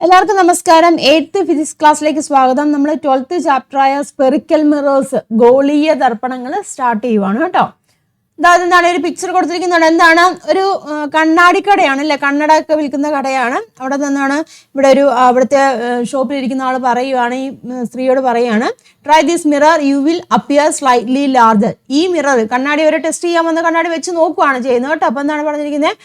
എല്ലാവർക്കും നമസ്കാരം. 8th physics ക്ലാസ്സിലേക്ക് സ്വാഗതം. നമ്മൾ 12th ചാപ്റ്ററായ സ്പെറിക്കൽ മിറേഴ്സ് ഗോളീയ ദർപ്പണങ്ങൾ സ്റ്റാർട്ട് ചെയ്യുവാണ് കേട്ടോ. അതായത് എന്താണ് ഒരു പിക്ചർ കൊടുത്തിരിക്കുന്നത്, എന്താണ് ഒരു കണ്ണാടിക്കടയാണ് അല്ലേ, കണ്ണട ഒക്കെ വിൽക്കുന്ന കടയാണ്. അവിടെ നിന്നാണ് ഇവിടെ ഒരു അവിടുത്തെ ഷോപ്പിലിരിക്കുന്ന ആൾ പറയുവാണ്, ഈ സ്ത്രീയോട് പറയുകയാണ്, try this mirror you will appear slightly larger. ഈ മിറർ കണ്ണാടി വരെ ടെസ്റ്റ് ചെയ്യാൻ വന്ന കണ്ണാടി വെച്ച് നോക്കുവാണ് ചെയ്യുന്നത് കേട്ടോ. അപ്പം എന്താണ് പറഞ്ഞിരിക്കുന്നത്,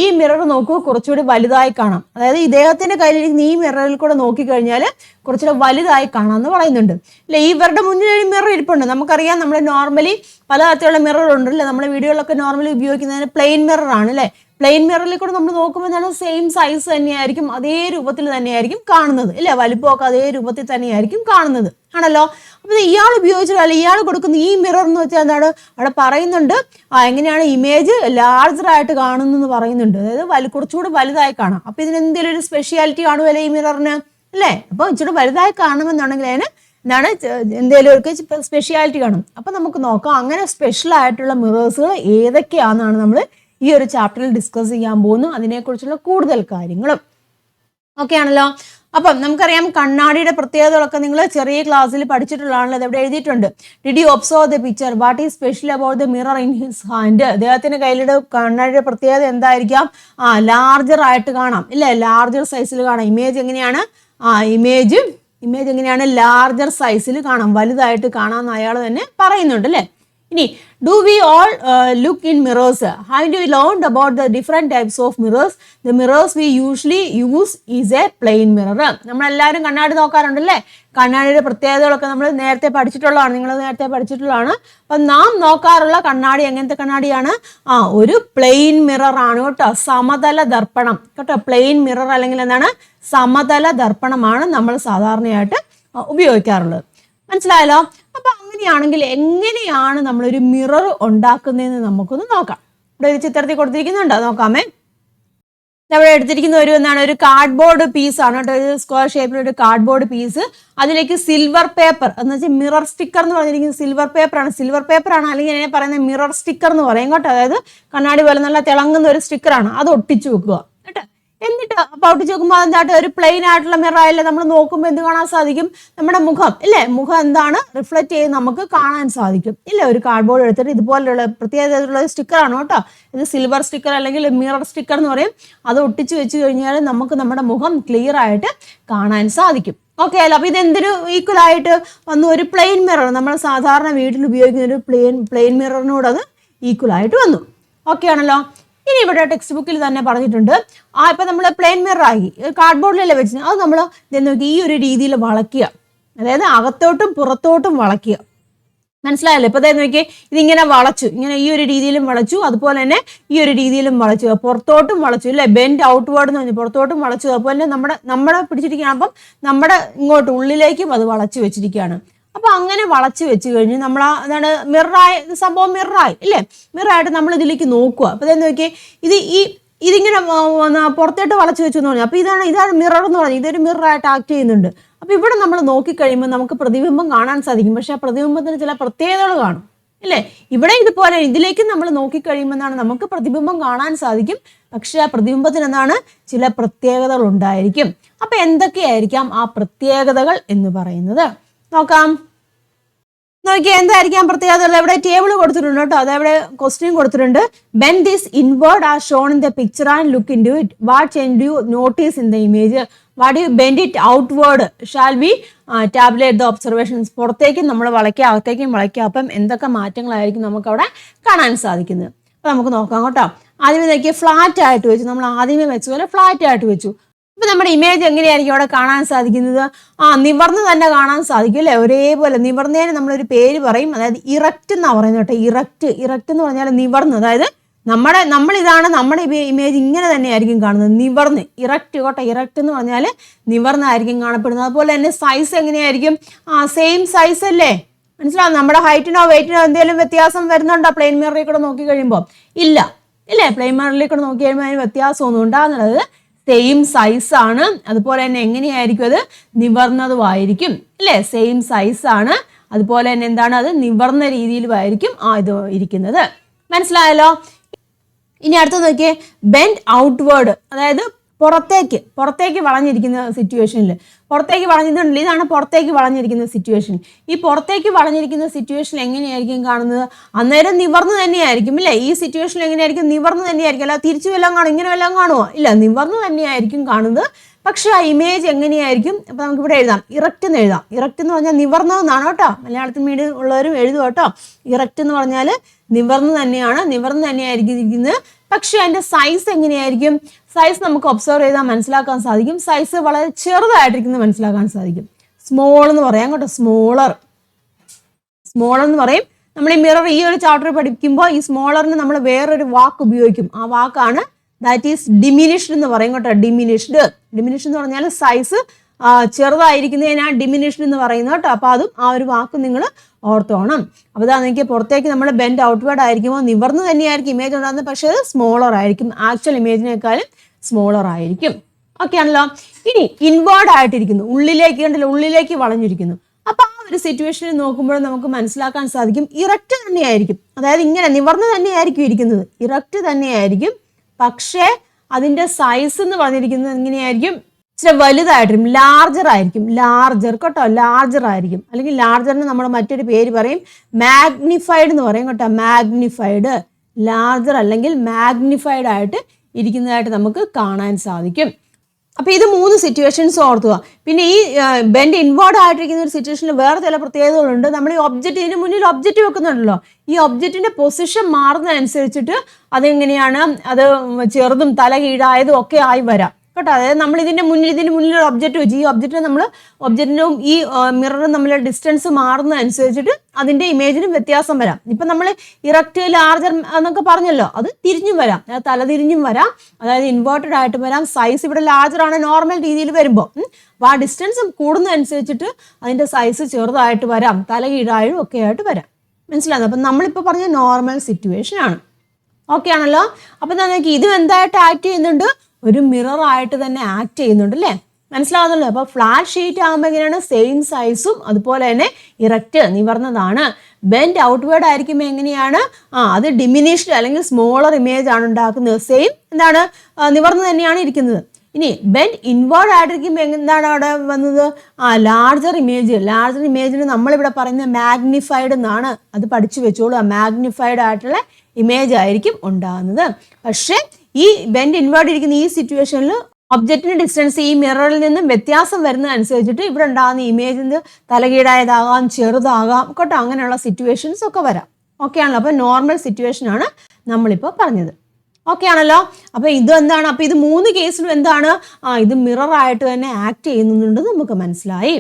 ഈ മിറർ നോക്കൂ, കുറച്ചുകൂടി വലുതായി കാണാം. അതായത് ഇദ്ദേഹത്തിന്റെ കയ്യിലിരിക്കുന്ന ഈ മിററിൽ കൂടെ നോക്കിക്കഴിഞ്ഞാൽ കുറച്ചുകൂടെ വലുതായി കാണാമെന്ന് പറയുന്നുണ്ട് അല്ലെ. ഇവരുടെ മുന്നിൽ ഒരു മിറർ ഇരിപ്പുണ്ട്. നമുക്കറിയാം, നമ്മൾ നോർമലി പല തരത്തിലുള്ള മിറർ ഉണ്ട് അല്ലേ, നമ്മുടെ വീഡിയോയിലൊക്കെ നോർമലി ഉപയോഗിക്കുന്നതിന് പ്ലെയിൻ മിറർ ആണ് അല്ലേ. പ്ലെയിൻ മിററിൽ കൂടെ നമ്മൾ നോക്കുമ്പോൾ എന്താണ് സെയിം സൈസ് തന്നെയായിരിക്കും, അതേ രൂപത്തിൽ തന്നെയായിരിക്കും കാണുന്നത് അല്ലേ, വലിപ്പമൊക്കെ അതേ രൂപത്തിൽ തന്നെയായിരിക്കും കാണുന്നത് ആണല്ലോ. അപ്പോൾ ഇയാൾ ഉപയോഗിച്ചില്ല, ഇയാൾ കൊടുക്കുന്ന ഈ മിറർ എന്ന് വെച്ചാൽ എന്താണ് അവിടെ പറയുന്നുണ്ട്, എങ്ങനെയാണ് ഇമേജ് ലാർജർ ആയിട്ട് കാണുന്നെന്ന് പറയുന്നുണ്ട്. അതായത് കുറച്ചുകൂടി വലുതായി കാണാം. അപ്പോൾ ഇതിന് എന്തെങ്കിലും ഒരു സ്പെഷ്യാലിറ്റി കാണുമല്ലേ ഈ മിററിന് അല്ലേ. അപ്പോൾ ഇച്ചിരി വലുതായി കാണുമെന്നുണ്ടെങ്കിൽ അതിന് എന്താണ് എന്തെങ്കിലുമൊക്കെ സ്പെഷ്യാലിറ്റി കാണും. അപ്പം നമുക്ക് നോക്കാം അങ്ങനെ സ്പെഷ്യൽ ആയിട്ടുള്ള മിറേഴ്സുകൾ ഏതൊക്കെയാണെന്നാണ് നമ്മൾ ഈ ഒരു ചാപ്റ്ററിൽ ഡിസ്കസ് ചെയ്യാൻ പോകുന്നു. അതിനെക്കുറിച്ചുള്ള കൂടുതൽ കാര്യങ്ങളും ഓക്കെ ആണല്ലോ. അപ്പം നമുക്കറിയാം കണ്ണാടിയുടെ പ്രത്യേകതകളൊക്കെ നിങ്ങൾ ചെറിയ ക്ലാസ്സിൽ പഠിച്ചിട്ടുള്ളതാണല്ലോ. അത് എവിടെ എഴുതിയിട്ടുണ്ട്. Did you observe the picture, what is special about the mirror in his hand. അദ്ദേഹത്തിന്റെ കയ്യിലുള്ള കണ്ണാടിയുടെ പ്രത്യേകത എന്തായിരിക്കാം, ലാർജർ ആയിട്ട് കാണാം ഇല്ലേ, ലാർജർ സൈസിൽ കാണാം. ഇമേജ് എങ്ങനെയാണ്, ഇമേജ് എങ്ങനെയാണ് ലാർജർ സൈസിൽ കാണാം, വലുതായിട്ട് കാണാമെന്ന് അയാൾ തന്നെ പറയുന്നുണ്ട് അല്ലേ. ഇനി do we all look in mirrors, have you learned about the different types of mirrors. The mirrors we usually use is a plain mirror. നമ്മളെല്ലാവരും കണ്ണാടി നോക്കാറുണ്ടല്ലേ. കണ്ണാടിയുടെ പ്രത്യേകതകളൊക്കെ നമ്മൾ നേരത്തെ പഠിച്ചിട്ടുള്ളതാണ്, നിങ്ങൾ നേരത്തെ പഠിച്ചിട്ടുള്ളതാണ്. അപ്പം നാം നോക്കാറുള്ള കണ്ണാടി എങ്ങനത്തെ കണ്ണാടിയാണ്, ഒരു പ്ലെയിൻ മിറർ ആണ് കേട്ടോ, സമതല ദർപ്പണം കേട്ടോ. പ്ലെയിൻ മിറർ അല്ലെങ്കിൽ എന്താണ് സമതല ദർപ്പണമാണ് നമ്മൾ സാധാരണയായിട്ട് ഉപയോഗിക്കാറുള്ളത്. മനസ്സിലായല്ലോ. അപ്പൊ അങ്ങനെയാണെങ്കിൽ എങ്ങനെയാണ് നമ്മളൊരു മിറർ ഉണ്ടാക്കുന്നതെന്ന് നമുക്കൊന്ന് നോക്കാം. ഇവിടെ ഒരു ചിത്രത്തിൽ കൊടുത്തിരിക്കുന്നുണ്ടോ, നോക്കാമേ. ഇവിടെ എടുത്തിരിക്കുന്ന ഒരു കാർഡ്ബോർഡ് പീസ് ആണ് കേട്ടോ, ഒരു സ്ക്വയർ ഷേപ്പിൽ ഒരു കാർഡ്ബോർഡ് പീസ്. അതിലേക്ക് സിൽവർ പേപ്പർ എന്ന് വെച്ചാൽ മിറർ സ്റ്റിക്കർ എന്ന് പറഞ്ഞിരിക്കുന്നത് സിൽവർ പേപ്പർ ആണ് അല്ലെങ്കിൽ എന്നെ പറയുന്നത് മിറർ സ്റ്റിക്കർ എന്ന് പറയും കേട്ടോ. അതായത് കണ്ണാടി പോലെ നല്ല തിളങ്ങുന്ന ഒരു സ്റ്റിക്കറാണ്, അത് ഒട്ടിച്ചു വെക്കുക കേട്ടോ. എന്നിട്ട് അപ്പോൾ ഒട്ടിച്ച് നോക്കുമ്പോൾ എന്തായിട്ട് ഒരു പ്ലെയിൻ ആയിട്ടുള്ള മിറർ ആയില്ലേ, നമ്മൾ നോക്കുമ്പോൾ എന്ത് കാണാൻ സാധിക്കും, നമ്മുടെ മുഖം ഇല്ലേ, മുഖം എന്താണ് റിഫ്ലക്ട് ചെയ്ത് നമുക്ക് കാണാൻ സാധിക്കും ഇല്ലേ. ഒരു കാർഡ്ബോർഡ് എടുത്തിട്ട് ഇതുപോലുള്ള പ്രത്യേകതയുള്ള സ്റ്റിക്കറാണ് കേട്ടോ. ഇത് സിൽവർ സ്റ്റിക്കർ അല്ലെങ്കിൽ മിറർ സ്റ്റിക്കർ എന്ന് പറയും. അത് ഒട്ടിച്ച് വെച്ച് കഴിഞ്ഞാൽ നമുക്ക് നമ്മുടെ മുഖം ക്ലിയർ ആയിട്ട് കാണാൻ സാധിക്കും. ഓക്കെ അല്ല. അപ്പോൾ ഇതെന്തൊരു ഈക്വൽ ആയിട്ട് വന്നു, ഒരു പ്ലെയിൻ മിറർ, നമ്മൾ സാധാരണ വീട്ടിൽ ഉപയോഗിക്കുന്ന ഒരു പ്ലെയിൻ മിററിനോട് അത് ഈക്വൽ ആയിട്ട് വന്നു. ഓക്കെ ആണല്ലോ. ഇനി ഇവിടെ ടെക്സ്റ്റ് ബുക്കിൽ തന്നെ പറഞ്ഞിട്ടുണ്ട്, ഇപ്പം നമ്മൾ പ്ലെയിൻ മിറർ ആക്കി കാർഡ്ബോർഡിലല്ലേ വെച്ച്, അത് നമ്മൾ നോക്കി ഈ ഒരു രീതിയിൽ വളയ്ക്കുക, അതായത് അകത്തോട്ടും പുറത്തോട്ടും വളയ്ക്കുക. മനസ്സിലായല്ലോ. ഇപ്പം നോക്കിയേ, ഇതിങ്ങനെ വളച്ചു, ഇങ്ങനെ ഈ ഒരു രീതിയിലും വളച്ചു, അതുപോലെ തന്നെ ഈ ഒരു രീതിയിലും വളച്ചു, പുറത്തോട്ടും വളച്ചു ഇല്ലേ, ബെൻഡ് ഔട്ട്വേർഡ് എന്ന് പറഞ്ഞു, പുറത്തോട്ടും വളച്ചു. അതുപോലെ തന്നെ നമ്മുടെ പിടിച്ചിരിക്കുകയാണ്, അപ്പം നമ്മുടെ ഇങ്ങോട്ട് ഉള്ളിലേക്കും അത് വളച്ചു വെച്ചിരിക്കുകയാണ്. അപ്പൊ അങ്ങനെ വളച്ചു വെച്ച് കഴിഞ്ഞ് നമ്മൾ എന്താണ് മിററായി, സംഭവം മിററായി ഇല്ലേ. മിററായിട്ട് നമ്മൾ ഇതിലേക്ക് നോക്കുക. അപ്പൊ നോക്കിയേ, ഇതിങ്ങനെ പുറത്തോട്ട് വളച്ചു വെച്ചു എന്ന് പറഞ്ഞു. അപ്പൊ ഇതാണ് മിറർ എന്ന് പറഞ്ഞു, ഇതൊരു മിററായിട്ട് ആക്ട് ചെയ്യുന്നുണ്ട്. അപ്പൊ ഇവിടെ നമ്മൾ നോക്കിക്കഴിയുമ്പോൾ നമുക്ക് പ്രതിബിംബം കാണാൻ സാധിക്കും. പക്ഷെ ആ പ്രതിബിംബത്തിന് ചില പ്രത്യേകതകൾ കാണും ഇല്ലേ. ഇവിടെ ഇതുപോലെ ഇതിലേക്ക് നമ്മൾ നോക്കിക്കഴിയുമ്പോൾ നമുക്ക് പ്രതിബിംബം കാണാൻ സാധിക്കും. പക്ഷെ ആ പ്രതിബിംബത്തിന് എന്താണ് ചില പ്രത്യേകതകൾ ഉണ്ടായിരിക്കും. അപ്പൊ എന്തൊക്കെയായിരിക്കാം ആ പ്രത്യേകതകൾ എന്ന് പറയുന്നത് നോക്കാം. നോക്കിയാൽ എന്തായിരിക്കാം പ്രത്യേകത. ഇവിടെ ടേബിൾ കൊടുത്തിട്ടുണ്ട് കേട്ടോ, അതവിടെ ക്വസ്റ്റ്യൻ കൊടുത്തിട്ടുണ്ട്. Bend this inward are shown in the picture and look into it, what change you notice in the image, what you bend it outward shall be tabulate the observations. പുറത്തേക്കും നമ്മൾ വളയ്ക്കുക, അകത്തേക്കും വളയ്ക്കുക. അപ്പം എന്തൊക്കെ മാറ്റങ്ങളായിരിക്കും നമുക്ക് അവിടെ കാണാൻ സാധിക്കുന്നത്. അപ്പം നമുക്ക് നോക്കാം കേട്ടോ. ആദ്യമേ നോക്കിയ ഫ്ലാറ്റ് ആയിട്ട് വെച്ചു, നമ്മൾ ആദ്യമേ വെച്ച പോലെ ഫ്ലാറ്റ് ആയിട്ട് വെച്ചു. അപ്പൊ നമ്മുടെ ഇമേജ് എങ്ങനെയായിരിക്കും അവിടെ കാണാൻ സാധിക്കുന്നത്, നിവർന്ന് തന്നെ കാണാൻ സാധിക്കും അല്ലേ. ഒരേപോലെ നിവർന്നതിന് നമ്മളൊരു പേര് പറയും, അതായത് ഇറക്റ്റ് എന്നാ പറയുന്നത് കേട്ടോ. ഇറക്റ്റ് എന്ന് പറഞ്ഞാൽ നിവർന്ന്, അതായത് നമ്മുടെ ഇമേജ് ഇങ്ങനെ തന്നെ ആയിരിക്കും കാണുന്നത്, നിവർന്ന്. ഇറക്റ്റ് കേട്ടോ, ഇറക്റ്റ് എന്ന് പറഞ്ഞാൽ നിവർന്നായിരിക്കും കാണപ്പെടുന്നത്. അതുപോലെ തന്നെ സൈസ് എങ്ങനെയായിരിക്കും, സെയിം സൈസ് അല്ലേ. മനസ്സിലാവും. നമ്മുടെ ഹൈറ്റിനോ വെയിറ്റിനോ എന്തെങ്കിലും വ്യത്യാസം വരുന്നുണ്ടോ പ്ലെയിൻ മിററിൽ കൂടെ നോക്കി കഴിയുമ്പോൾ? ഇല്ലേ. പ്ലെയിൻ മിററിൽ കൂടെ നോക്കി കഴിയുമ്പോൾ അതിന് വ്യത്യാസമൊന്നും ഉണ്ടാകുന്നത് സെയിം സൈസ് ആണ്. അതുപോലെ തന്നെ എങ്ങനെയായിരിക്കും, അത് നിവർന്നതുമായിരിക്കും അല്ലേ. സെയിം സൈസ് ആണ്, അതുപോലെ തന്നെ എന്താണ്, അത് നിവർന്ന രീതിയിലുമായിരിക്കും ഇത് ഇരിക്കുന്നത്. മനസ്സിലായല്ലോ. ഇനി അടുത്ത് നോക്കിയേ, ബെൻഡ് ഔട്ട്വേർഡ്, അതായത് പുറത്തേക്ക് വളഞ്ഞിരിക്കുന്ന സിറ്റുവേഷനിൽ പുറത്തേക്ക് വളഞ്ഞിട്ടുണ്ടല്ലോ, ഇതാണ് പുറത്തേക്ക് വളഞ്ഞിരിക്കുന്ന സിറ്റുവേഷൻ. ഈ പുറത്തേക്ക് വളഞ്ഞിരിക്കുന്ന സിറ്റുവേഷൻ എങ്ങനെയായിരിക്കും കാണുന്നത്? അന്നേരം നിവർന്ന് തന്നെയായിരിക്കും ഇല്ലേ? ഈ സിറ്റുവേഷൻ എങ്ങനെയായിരിക്കും? നിവർന്ന് തന്നെയായിരിക്കും. അല്ല തിരിച്ചു വല്ലതും കാണും, ഇങ്ങനെ വല്ലതും കാണുമോ? ഇല്ല, നിവർന്ന് തന്നെയായിരിക്കും കാണുന്നത്. പക്ഷെ ആ ഇമേജ് എങ്ങനെയായിരിക്കും? അപ്പം നമുക്കിവിടെ എഴുതാം, ഇറക്റ്റ് എന്ന് എഴുതാം. ഇറക്റ്റ് എന്ന് പറഞ്ഞാൽ നിവർന്നതെന്നാണ് കേട്ടോ. മലയാളത്തിൽ മീഡിയം ഉള്ളവരും എഴുതും കേട്ടോ. ഇറക്റ്റ് എന്ന് പറഞ്ഞാൽ നിവർന്ന് തന്നെയാണ്, നിവർന്ന് തന്നെയായിരിക്കും ഇരിക്കുന്നത്. പക്ഷെ അതിൻ്റെ സൈസ് എങ്ങനെയായിരിക്കും? സൈസ് നമുക്ക് ഒബ്സർവ് ചെയ്താൽ മനസ്സിലാക്കാൻ സാധിക്കും. സൈസ് വളരെ ചെറുതായിട്ടിരിക്കുന്നത് മനസ്സിലാക്കാൻ സാധിക്കും. സ്മോൾ എന്ന് പറയാം കേട്ടോ. സ്മോളർ എന്ന് പറയും. നമ്മൾ ഈ മിറർ ഈ ഒരു ചാപ്റ്റർ പഠിക്കുമ്പോൾ ഈ സ്മോളറിന് നമ്മൾ വേറൊരു വാക്ക് ഉപയോഗിക്കും. ആ വാക്കാണ് ദാറ്റ് ഈസ് ഡിമിനിഷ്ഡ് എന്ന് പറയും കേട്ടോ. ഡിമിനിഷ്ഡ് എന്ന് പറഞ്ഞാൽ സൈസ് ചെറുതായിരിക്കുന്നതിനാണ് ഡിമിനിഷ്ഡ് എന്ന് പറയുന്നത് കേട്ടോ. അപ്പോൾ അതും ആ ഒരു വാക്ക് നിങ്ങൾ ഓർത്തോണം. അപ്പോൾ ഇതാ എനിക്ക് പുറത്തേക്ക് നമ്മൾ ബെൻഡ് ഔട്ട്വേർഡ് ആയിരിക്കുമ്പോൾ നിവർന്ന് തന്നെയായിരിക്കും ഇമേജ് ഉണ്ടാകുന്നത്. പക്ഷേ അത് സ്മോളർ ആയിരിക്കും, ആക്ച്വൽ ഇമേജിനേക്കാളും സ്മോളർ ആയിരിക്കും. ഓക്കെ ആണല്ലോ. ഇനി ഇൻവേർഡ് ആയിട്ടിരിക്കുന്നു, ഉള്ളിലേക്ക് വളഞ്ഞിരിക്കുന്നു. അപ്പൊ ആ ഒരു സിറ്റുവേഷനിൽ നോക്കുമ്പോൾ നമുക്ക് മനസ്സിലാക്കാൻ സാധിക്കും ഇറക്റ്റ് തന്നെയായിരിക്കും. അതായത് ഇങ്ങനെ നിവർന്ന് തന്നെയായിരിക്കും ഇരിക്കുന്നത്, ഇറക്റ്റ് തന്നെയായിരിക്കും. പക്ഷേ അതിന്റെ സൈസ് എന്ന് പറഞ്ഞിരിക്കുന്നത് എങ്ങനെയായിരിക്കും? ഇച്ചിരി വലുതായിട്ടിരിക്കും, ലാർജർ കേട്ടോ. ലാർജർ ആയിരിക്കും. അല്ലെങ്കിൽ ലാർജറിന് നമ്മൾ മറ്റൊരു പേര് പറയും, മാഗ്നിഫൈഡ് എന്ന് പറയും കേട്ടോ. മാഗ്നിഫൈഡ്, ലാർജർ അല്ലെങ്കിൽ മാഗ്നിഫൈഡ് ആയിട്ട് ഇരിക്കുന്നതായിട്ട് നമുക്ക് കാണാൻ സാധിക്കും. അപ്പോൾ ഇത് 3 സിറ്റുവേഷൻസ് ഓർത്തുക. പിന്നെ ഈ ബെൻഡ് ഇൻവേർഡ് ആയിട്ടിരിക്കുന്ന ഒരു സിറ്റുവേഷനിൽ വേറെ ചില പ്രത്യേകതകളുണ്ട്. നമ്മൾ ഈ ഒബ്ജക്റ്റിന് മുന്നിൽ ഒബ്ജക്റ്റ് വെക്കുന്നുണ്ടല്ലോ, ഈ ഒബ്ജക്റ്റിന്റെ പൊസിഷൻ മാറുന്നതനുസരിച്ചിട്ട് അതെങ്ങനെയാണ്, അത് ചെറുതും തല കീഴായതും ഒക്കെ ആയി വരാം കേട്ടോ. അതായത് നമ്മൾ ഇതിന്റെ മുന്നിൽ ഒരു ഒബ്ജക്റ്റ് വെച്ച് ഈ ഒബ്ജക്റ്റിന് നമ്മൾ ഒബ്ജക്റ്റിനും ഈ മിററും തമ്മിലുള്ള ഡിസ്റ്റൻസ് മാറുന്നതനുസരിച്ചിട്ട് അതിന്റെ ഇമേജിനും വ്യത്യാസം വരാം. ഇപ്പം നമ്മൾ ഇറക്റ്റ്, ലാർജർ എന്നൊക്കെ പറഞ്ഞല്ലോ, അത് തിരിഞ്ഞും വരാം, തല തിരിഞ്ഞും വരാം, അതായത് ഇൻവേർട്ടഡ് ആയിട്ട് വരാം. സൈസ് ഇവിടെ ലാർജർ ആണ് നോർമൽ രീതിയിൽ വരുമ്പോൾ. അപ്പോൾ ആ ഡിസ്റ്റൻസ് കൂടുന്നതനുസരിച്ചിട്ട് അതിന്റെ സൈസ് ചെറുതായിട്ട് വരാം, തല കീഴായും ഒക്കെ ആയിട്ട് വരാം. മനസ്സിലാകുന്നത്? അപ്പം നമ്മളിപ്പോൾ പറഞ്ഞ നോർമൽ സിറ്റുവേഷൻ ആണ്. ഓക്കെ ആണല്ലോ. അപ്പം നമുക്ക് ഇതും എന്തായിട്ട് ആക്ട് ചെയ്യുന്നുണ്ട്? ഒരു മിറർ ആയിട്ട് തന്നെ ആക്ട് ചെയ്യുന്നുണ്ട് അല്ലേ? മനസ്സിലാവുന്നല്ലോ. അപ്പോൾ ഫ്ലാറ്റ് ഷീറ്റ് ആകുമ്പോൾ എങ്ങനെയാണ്? സെയിം സൈസും അതുപോലെ തന്നെ ഇറക്റ്റ് നിവർന്നതാണ്. ബെൻഡ് ഔട്ട്വേർഡ് ആയിരിക്കുമ്പോൾ എങ്ങനെയാണ്? അത് ഡിമിനിഷ്ഡ് അല്ലെങ്കിൽ സ്മോളർ ഇമേജ് ആണ് ഉണ്ടാക്കുന്നത്. സെയിം എന്താണ്? നിവർന്ന് തന്നെയാണ് ഇരിക്കുന്നത്. ഇനി ബെൻഡ് ഇൻവേർഡ് ആയിട്ടിരിക്കുമ്പോൾ എന്താണ് അവിടെ വന്നത്? ലാർജർ ഇമേജിന് നമ്മളിവിടെ പറയുന്നത് മാഗ്നിഫൈഡ് എന്നാണ്. അത് പഠിച്ചു വെച്ചോളൂ. മാഗ്നിഫൈഡ് ആയിട്ടുള്ള ഇമേജ് ആയിരിക്കും ഉണ്ടാകുന്നത്. പക്ഷേ ഈ ബെൻഡ് ഇൻവേർഡ് ഇരിക്കുന്ന ഈ സിറ്റുവേഷനിൽ ഒബ്ജക്റ്റിന്റെ ഡിസ്റ്റൻസ് ഈ മിററിൽ നിന്നും വ്യത്യാസം വരുന്നതനുസരിച്ചിട്ട് ഇവിടെ ഉണ്ടാകുന്ന ഇമേജിന് തലകീഴായതാകാം, ചെറുതാകാം കേട്ടോ. അങ്ങനെയുള്ള സിറ്റുവേഷൻസ് ഒക്കെ വരാം. ഓക്കെ ആണല്ലോ. അപ്പോൾ നോർമൽ സിറ്റുവേഷൻ ആണ് നമ്മളിപ്പോൾ പറഞ്ഞത്. ഓക്കെ ആണല്ലോ. അപ്പോൾ ഇത് എന്താണ്? അപ്പോൾ ഇത് 3 കേസിലും എന്താണ്? ഇത് മിറർ ആയിട്ട് തന്നെ ആക്ട് ചെയ്യുന്നുണ്ട് നമുക്ക് മനസ്സിലായി.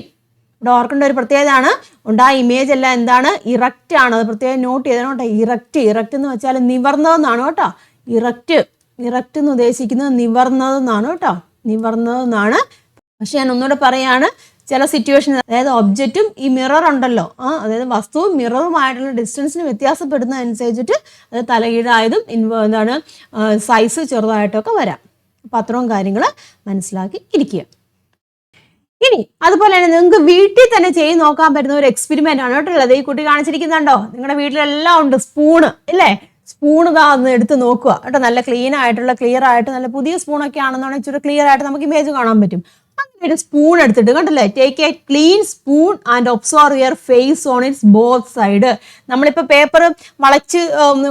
ഇവിടെ ഓർക്കേണ്ട ഒരു പ്രത്യേകതയാണ്, ഉണ്ടായ ഇമേജ് എല്ലാം എന്താണ്? ഇറക്റ്റ് ആണ്. അത് പ്രത്യേകം നോട്ട് ചെയ്തതാണ് കേട്ടോ. ഇറക്റ്റ് എന്ന് വെച്ചാൽ നിവർന്നതെന്നാണ് കേട്ടോ. ഇറക്റ്റ് എന്ന് ഉദ്ദേശിക്കുന്നത് നിവർന്നതെന്നാണ് കേട്ടോ. നിവർന്നതെന്നാണ്. പക്ഷെ ഞാൻ ഒന്നുകൂടെ പറയാണ്, ചില സിറ്റുവേഷൻ, അതായത് ഒബ്ജക്റ്റും ഈ മിറർ ഉണ്ടല്ലോ, അതായത് വസ്തുവും മിററുമായിട്ടുള്ള ഡിസ്റ്റൻസിന് വ്യത്യാസപ്പെടുന്നതനുസരിച്ചിട്ട് അത് തലകീഴായതും എന്താണ് സൈസ് ചെറുതായിട്ടൊക്കെ വരാം. അപ്പം അത്രയും കാര്യങ്ങൾ മനസ്സിലാക്കി ഇരിക്കുക. ഇനി അതുപോലെ തന്നെ നിങ്ങൾക്ക് വീട്ടിൽ തന്നെ ചെയ്ത് നോക്കാൻ പറ്റുന്ന ഒരു എക്സ്പെരിമെന്റ് ആണ് കേട്ടോ ഉള്ളത്. ഈ കുട്ടി കാണിച്ചിരിക്കുന്നുണ്ടോ? നിങ്ങളുടെ വീട്ടിലെല്ലാം ഉണ്ട് സ്പൂണ് ഇല്ലേ? സ്പൂണ് ഇതാ ഒന്ന് എടുത്ത് നോക്കുക കേട്ടോ. നല്ല ക്ലിയർ ആയിട്ട് നല്ല പുതിയ സ്പൂണൊക്കെ ആണെന്നുണ്ടെങ്കിൽ ഇച്ചിരി ക്ലിയർ ആയിട്ട് നമുക്ക് ഇമേജ് കാണാൻ പറ്റും. അങ്ങനെ ഒരു സ്പൂൺ എടുത്തിട്ട് കണ്ടല്ലേ, take a clean spoon and observe your face on its both side. നമ്മളിപ്പോൾ പേപ്പർ വളച്ച്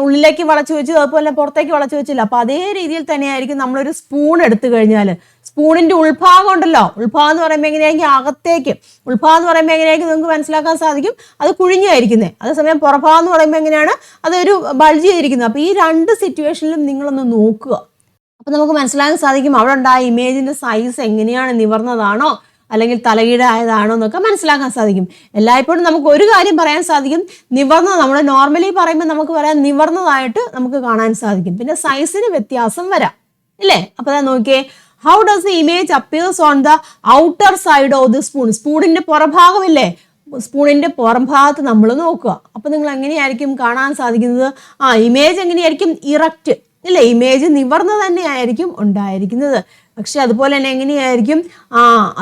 ഉള്ളിലേക്ക് വളച്ച് വെച്ചു, അതുപോലെ പുറത്തേക്ക് വളച്ച് വെച്ചില്ല. അപ്പോൾ അതേ രീതിയിൽ തന്നെയായിരിക്കും നമ്മളൊരു സ്പൂൺ എടുത്തു കഴിഞ്ഞാൽ സ്പൂണിന്റെ ഉൾഭാഗം ഉണ്ടല്ലോ, ഉൾഭാഗം എന്ന് പറയുമ്പോൾ എങ്ങനെയായിരിക്കും? അകത്തേക്ക്. ഉൾഭാഗം എന്ന് പറയുമ്പോൾ എങ്ങനെയായിരിക്കും? നിങ്ങൾക്ക് മനസ്സിലാക്കാൻ സാധിക്കും, അത് കുഴിഞ്ഞായിരിക്കുന്നത്. അതേസമയം പുറഭാഗം എന്ന് പറയുമ്പോൾ എങ്ങനെയാണ്? അതൊരു ബൾജ് ചെയ്തിരിക്കുന്നത്. അപ്പോൾ ഈ 2 സിറ്റുവേഷനിലും നിങ്ങളൊന്ന് നോക്കുക. അപ്പം നമുക്ക് മനസ്സിലാക്കാൻ സാധിക്കും അവിടെ ഉണ്ടായ ഇമേജിന്റെ സൈസ് എങ്ങനെയാണ്? നിവർന്നതാണോ അല്ലെങ്കിൽ തലകീഴായതാണോ എന്നൊക്കെ മനസ്സിലാക്കാൻ സാധിക്കും. എല്ലായ്പ്പോഴും നമുക്ക് ഒരു കാര്യം പറയാൻ സാധിക്കും, നിവർന്നത്. നമ്മൾ നോർമലി പറയുമ്പോൾ നമുക്ക് പറയാൻ നിവർന്നതായിട്ട് നമുക്ക് കാണാൻ സാധിക്കും. പിന്നെ സൈസിന് വ്യത്യാസം വരാം ഇല്ലേ? അപ്പോൾ അതാ നോക്കിയേ, how does the image appears on the outer side of the spoon. സ്പൂണിന്റെ പുറഭാഗമില്ലേ? സ്പൂണിന്റെ പുറംഭാഗത്ത് നമ്മൾ നോക്കുക. അപ്പോൾ നിങ്ങൾ എങ്ങനെയായിരിക്കും കാണാൻ സാധിക്കുന്നത്? ഇമേജ് എങ്ങനെയായിരിക്കും? ഇറക്റ്റ് ഇല്ലേ? ഇമേജ് നിവർന്ന് തന്നെയായിരിക്കും ഉണ്ടായിരിക്കുന്നത്. പക്ഷെ അതുപോലെ തന്നെ എങ്ങനെയായിരിക്കും?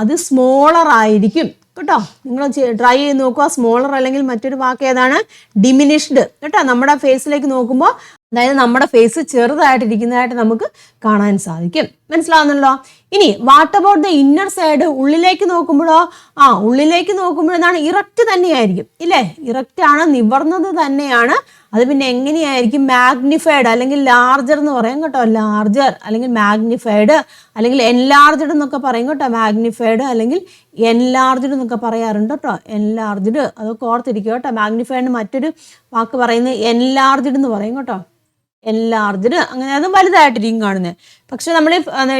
അത് സ്മോളർ ആയിരിക്കും കേട്ടോ. നിങ്ങൾ ട്രൈ ചെയ്ത് നോക്കുക. സ്മോളർ അല്ലെങ്കിൽ മറ്റൊരു വാക്ക് ഏതാണ്? ഡിമിനിഷ്ഡ് കേട്ടോ. നമ്മുടെ ഫേസിലേക്ക് നോക്കുമ്പോൾ അതായത് നമ്മുടെ ഫേസ് ചെറുതായിട്ടിരിക്കുന്നതായിട്ട് നമുക്ക് കാണാൻ സാധിക്കും. മനസ്സിലാവുന്നല്ലോ. ഇനി what about the inner side, ഉള്ളിലേക്ക് നോക്കുമ്പോഴോ? ഉള്ളിലേക്ക് നോക്കുമ്പോൾ എന്താണ്? ഇറക്റ്റ് തന്നെയായിരിക്കും ഇല്ലേ? ഇറക്റ്റ് ആണ്, നിവർന്നത് തന്നെയാണ്. അത് പിന്നെ എങ്ങനെയായിരിക്കും? മാഗ്നിഫൈഡ് അല്ലെങ്കിൽ ലാർജർ എന്ന് പറയും കേട്ടോ. ലാർജർ അല്ലെങ്കിൽ മാഗ്നിഫൈഡ് അല്ലെങ്കിൽ എൻലാർജ്ഡ് എന്നൊക്കെ പറയും കേട്ടോ. മാഗ്നിഫൈഡ് അല്ലെങ്കിൽ എൻലാർജ്ഡ് എന്നൊക്കെ പറയാറുണ്ട് കേട്ടോ. എൻലാർജ്ഡ് അതൊക്കെ ഓർത്തിരിക്കും കേട്ടോ. മാഗ്നിഫൈഡിന് മറ്റൊരു വാക്ക് പറയുന്നത് എൻലാർജ്ഡ് എന്ന് പറയും കേട്ടോ. എൻലാർജ്ഡ് അങ്ങനെ അതും വലുതായിട്ടിരിക്കും കാണുന്നത്. പക്ഷെ നമ്മൾ